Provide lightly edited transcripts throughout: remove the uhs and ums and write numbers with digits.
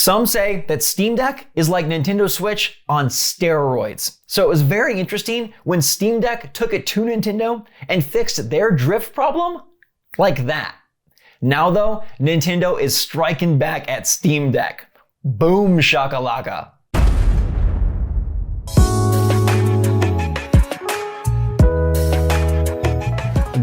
Some say that Steam Deck is like Nintendo Switch on steroids. So it was very interesting when Steam Deck took it to Nintendo and fixed their drift problem like that. Now though, Nintendo is striking back at Steam Deck. Boom shakalaka.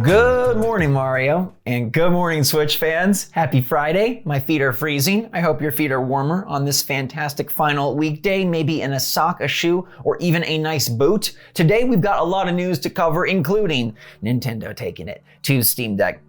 Good morning, Mario, and good morning, Switch fans. Happy Friday. My feet are freezing. I hope your feet are warmer on this fantastic final weekday, maybe in a sock, a shoe, or even a nice boot. Today, we've got a lot of news to cover, including Nintendo taking it to Steam Deck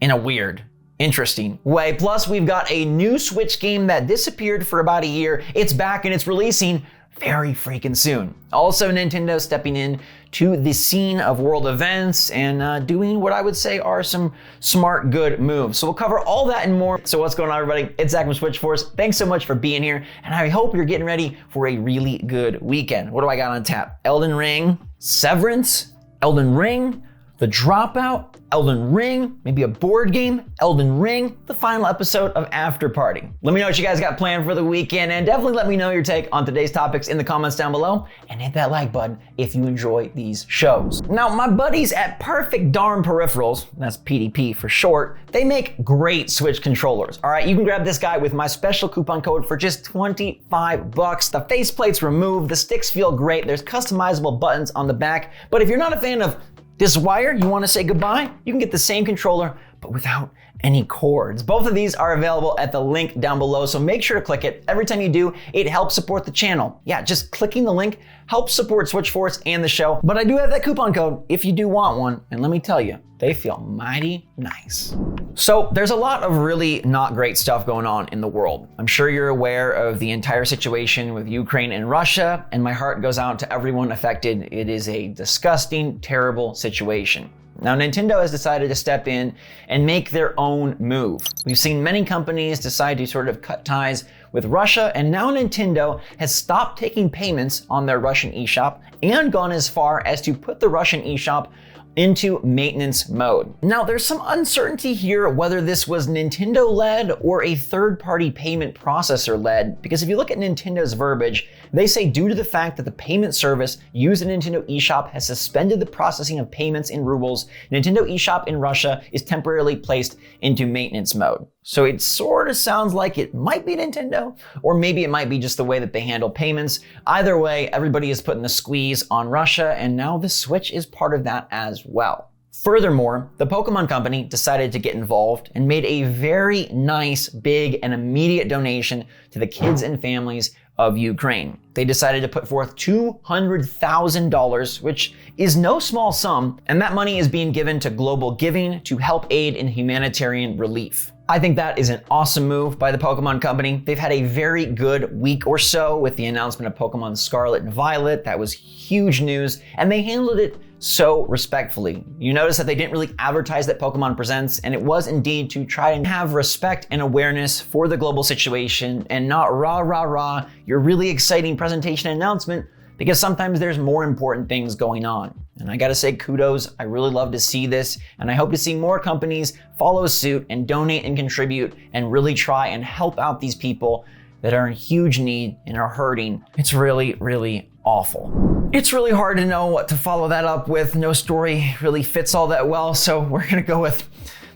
in a weird, interesting way. Plus, we've got a new Switch game that disappeared for about a year. It's back and it's releasing very freaking soon. Also, Nintendo stepping in to the scene of world events and doing what I would say are some smart, good moves. So we'll cover all that and more. So what's going on, everybody? It's Zach from SwitchForce. Thanks so much for being here, and I hope you're getting ready for a really good weekend. What do I got on tap? Elden Ring, Severance, Elden Ring, The Dropout, Elden Ring, maybe a board game, Elden Ring, the final episode of After Party. Let me know what you guys got planned for the weekend, and definitely let me know your take on today's topics in the comments down below, and hit that like button if you enjoy these shows. Now, my buddies at Perfect Darn Peripherals, that's PDP for short, they make great Switch controllers. All right, you can grab this guy with my special coupon code for just 25 bucks. The faceplate's removed, the sticks feel great, there's customizable buttons on the back, but if you're not a fan of this wire, you want to say goodbye, you can get the same controller, but without any cords. Both of these are available at the link down below, so make sure to click it. Every time you do, it helps support the channel. Yeah, just clicking the link helps support SwitchForce and the show. But I do have that coupon code if you do want one, and let me tell you, they feel mighty nice. So there's a lot of really not great stuff going on in the world. I'm sure you're aware of the entire situation with Ukraine and Russia, and my heart goes out to everyone affected. It is a disgusting, terrible situation. Now, Nintendo has decided to step in and make their own move. We've seen many companies decide to sort of cut ties with Russia, and now Nintendo has stopped taking payments on their Russian eShop and gone as far as to put the Russian eShop into maintenance mode. Now, there's some uncertainty here whether this was Nintendo-led or a third-party payment processor-led, because if you look at Nintendo's verbiage, they say due to the fact that the payment service used in Nintendo eShop has suspended the processing of payments in rubles, Nintendo eShop in Russia is temporarily placed into maintenance mode. So it sort of sounds like it might be Nintendo, or maybe it might be just the way that they handle payments. Either way, everybody is putting the squeeze on Russia, and now the Switch is part of that as well. Furthermore, the Pokemon Company decided to get involved and made a very nice, big, and immediate donation to the kids and families of Ukraine. They decided to put forth $200,000, which is no small sum, and that money is being given to Global Giving to help aid in humanitarian relief. I think that is an awesome move by the Pokemon Company. They've had a very good week or so with the announcement of Pokemon Scarlet and Violet. That was huge news, and they handled it so respectfully. You notice that they didn't really advertise that Pokemon Presents, and it was indeed to try and have respect and awareness for the global situation and not rah, your really exciting presentation and announcement, because sometimes there's more important things going on. And I gotta say kudos, I really love to see this, and I hope to see more companies follow suit and donate and contribute and really try and help out these people that are in huge need and are hurting. It's really, really awful. It's really hard to know what to follow that up with. No story really fits all that well, so we're gonna go with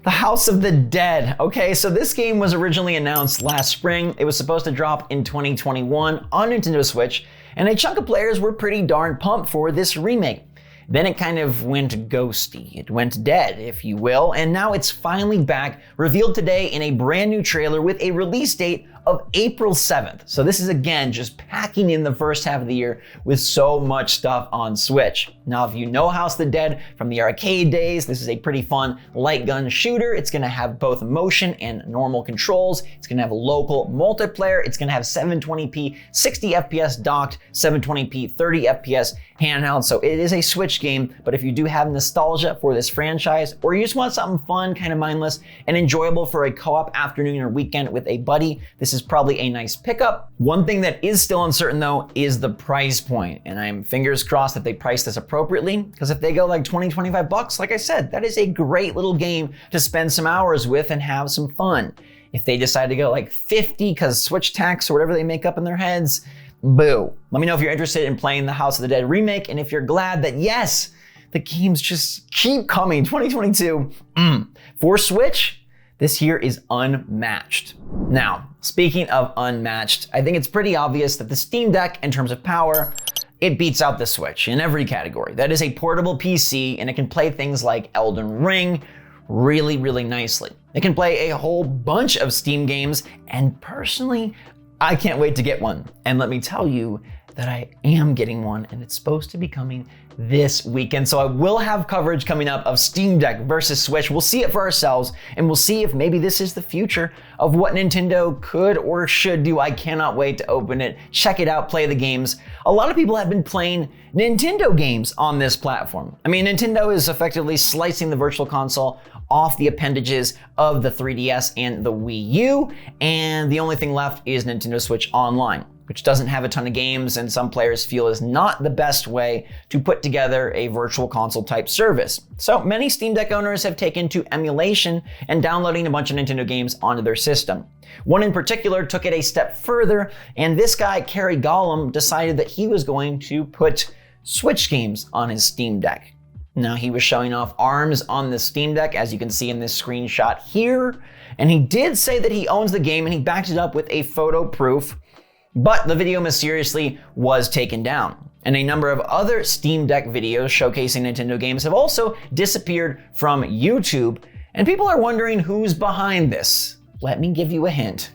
The House of the Dead. Okay, so this game was originally announced last spring. It was supposed to drop in 2021 on Nintendo Switch, and a chunk of players were pretty darn pumped for this remake. Then it kind of went ghosty. It went dead, if you will, and now it's finally back, revealed today in a brand new trailer with a release date of April 7th. So this is again just packing in the first half of the year with so much stuff on Switch. Now, if you know House of the Dead from the arcade days, this is a pretty fun light gun shooter. It's gonna have both motion and normal controls. It's gonna have local multiplayer. It's gonna have 720p 60 FPS docked, 720p 30 FPS handheld. So it is a Switch game, but if you do have nostalgia for this franchise, or you just want something fun, kind of mindless, and enjoyable for a co-op afternoon or weekend with a buddy, this is probably a nice pickup. One thing that is still uncertain though is the price point, and I'm fingers crossed that they price this appropriately, because if they go like 20, 25 bucks, like I said, that is a great little game to spend some hours with and have some fun. If they decide to go like 50 because Switch tax or whatever they make up in their heads, boo. Let me know if you're interested in playing the House of the Dead remake and if you're glad that yes, the games just keep coming. 2022, for Switch, this year is unmatched. Now, speaking of unmatched, I think it's pretty obvious that the Steam Deck, in terms of power, it beats out the Switch in every category. That is a portable PC and it can play things like Elden Ring really, really nicely. It can play a whole bunch of Steam games, and personally, I can't wait to get one. And let me tell you that I am getting one, and it's supposed to be coming this weekend. So I will have coverage coming up of Steam Deck versus Switch. We'll see it for ourselves, and we'll see if maybe this is the future of what Nintendo could or should do. I cannot wait to open it, check it out, play the games. A lot of people have been playing Nintendo games on this platform. I mean, Nintendo is effectively slicing the Virtual Console off the appendages of the 3DS and the Wii U, and the only thing left is Nintendo Switch Online, which doesn't have a ton of games and some players feel is not the best way to put together a virtual console type service. So many Steam Deck owners have taken to emulation and downloading a bunch of Nintendo games onto their system. One in particular took it a step further, and this guy, Kerry Gollum, decided that he was going to put Switch games on his Steam Deck. Now, he was showing off ARMS on the Steam Deck, as you can see in this screenshot here, and he did say that he owns the game and he backed it up with a photo proof. But the video mysteriously was taken down. And a number of other Steam Deck videos showcasing Nintendo games have also disappeared from YouTube, and people are wondering who's behind this. Let me give you a hint.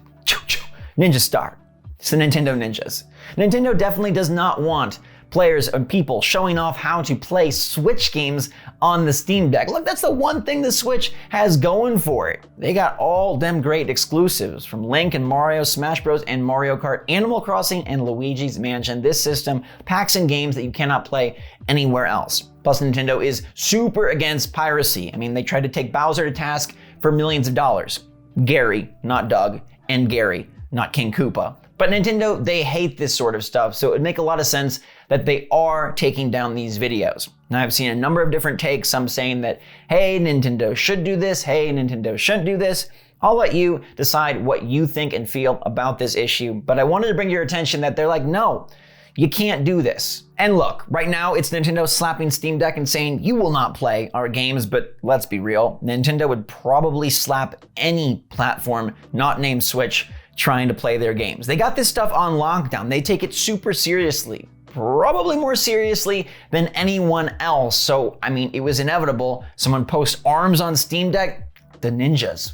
Ninja Star. It's the Nintendo Ninjas. Nintendo definitely does not want players and people showing off how to play Switch games on the Steam Deck. Look, that's the one thing the Switch has going for it. They got all them great exclusives from Link and Mario, Smash Bros. And Mario Kart, Animal Crossing, and Luigi's Mansion. This system packs in games that you cannot play anywhere else. Plus, Nintendo is super against piracy. I mean, they tried to take Bowser to task for millions of dollars. Gary, not Doug, and Gary, not King Koopa. But Nintendo, they hate this sort of stuff, so it would make a lot of sense that they are taking down these videos. Now, I've seen a number of different takes, some saying that, hey, Nintendo should do this, hey, Nintendo shouldn't do this. I'll let you decide what you think and feel about this issue, but I wanted to bring your attention that they're like, no, you can't do this. And look, right now it's Nintendo slapping Steam Deck and saying, you will not play our games, but let's be real, Nintendo would probably slap any platform not named Switch trying to play their games. They got this stuff on lockdown. They take it super seriously, probably more seriously than anyone else. So, I mean, it was inevitable. Someone posts ARMS on Steam Deck, the ninjas,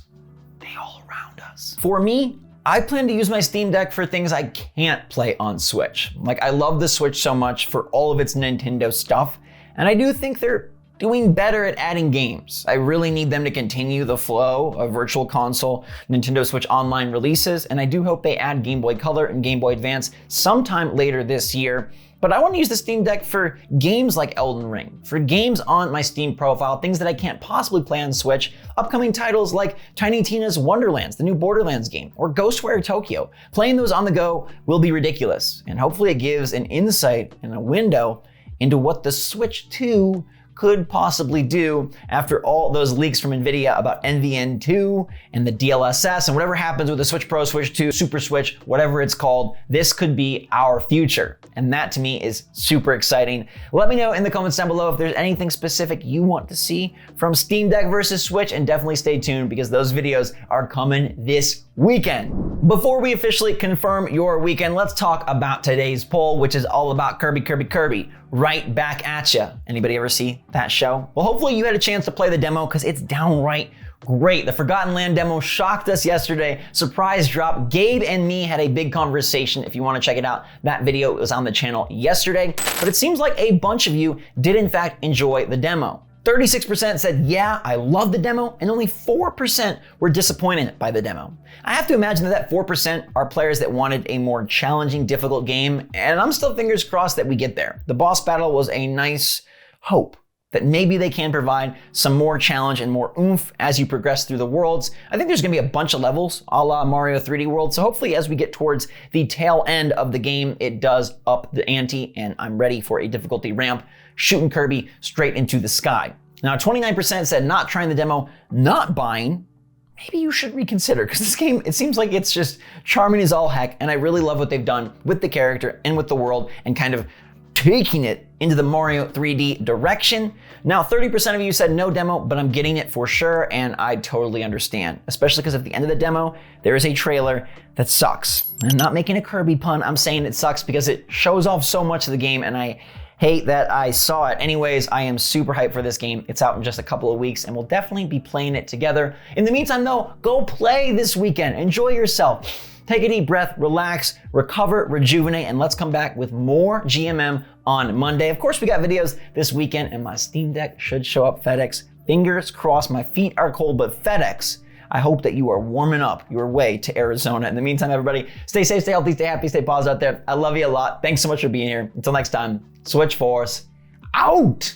they all around us. For me, I plan to use my Steam Deck for things I can't play on Switch. Like, I love the Switch so much for all of its Nintendo stuff, and I do think they're doing better at adding games. I really need them to continue the flow of Virtual Console Nintendo Switch Online releases, and I do hope they add Game Boy Color and Game Boy Advance sometime later this year. But I want to use the Steam Deck for games like Elden Ring, for games on my Steam profile, things that I can't possibly play on Switch, upcoming titles like Tiny Tina's Wonderlands, the new Borderlands game, or Ghostwire Tokyo. Playing those on the go will be ridiculous, and hopefully it gives an insight and a window into what the Switch 2 could possibly do after all those leaks from Nvidia about NVN2 and the DLSS and whatever happens with the Switch Pro, Switch 2, Super Switch, whatever it's called. This could be our future. And that to me is super exciting. Let me know in the comments down below if there's anything specific you want to see from Steam Deck versus Switch, and definitely stay tuned because those videos are coming this weekend. Before we officially confirm your weekend, let's talk about today's poll, which is all about Kirby, right back at ya. Anybody ever see that show? Well, hopefully you had a chance to play the demo because it's downright great. The Forgotten Land demo shocked us yesterday. Surprise drop. Gabe and me had a big conversation. If you want to check it out, that video was on the channel yesterday. But it seems like a bunch of you did in fact enjoy the demo. 36% said, yeah, I love the demo, and only 4% were disappointed by the demo. I have to imagine that 4% are players that wanted a more challenging, difficult game, and I'm still fingers crossed that we get there. The boss battle was a nice hope that maybe they can provide some more challenge and more oomph as you progress through the worlds. I think there's gonna be a bunch of levels, a la Mario 3D World, so hopefully as we get towards the tail end of the game, it does up the ante, and I'm ready for a difficulty ramp, shooting Kirby straight into the sky. Now, 29% said not trying the demo, not buying. maybe you should reconsider, because this game, it seems like it's just charming as all heck, and I really love what they've done with the character and with the world and kind of taking it into the Mario 3D direction. Now, 30% of you said no demo, but I'm getting it for sure, and I totally understand, especially because at the end of the demo, there is a trailer that sucks. I'm not making a Kirby pun, I'm saying it sucks because it shows off so much of the game, and I hate that I saw it. Anyways, I am super hyped for this game. It's out in just a couple of weeks, and we'll definitely be playing it together. In the meantime, though, go play this weekend. Enjoy yourself. Take a deep breath, relax, recover, rejuvenate, and let's come back with more GMM on Monday. Of course, we got videos this weekend, and my Steam Deck should show up FedEx. Fingers crossed, my feet are cold, but FedEx, I hope that you are warming up your way to Arizona. In the meantime, everybody, stay safe, stay healthy, stay happy, stay positive out there. I love you a lot. Thanks so much for being here. Until next time, SwitchForce out.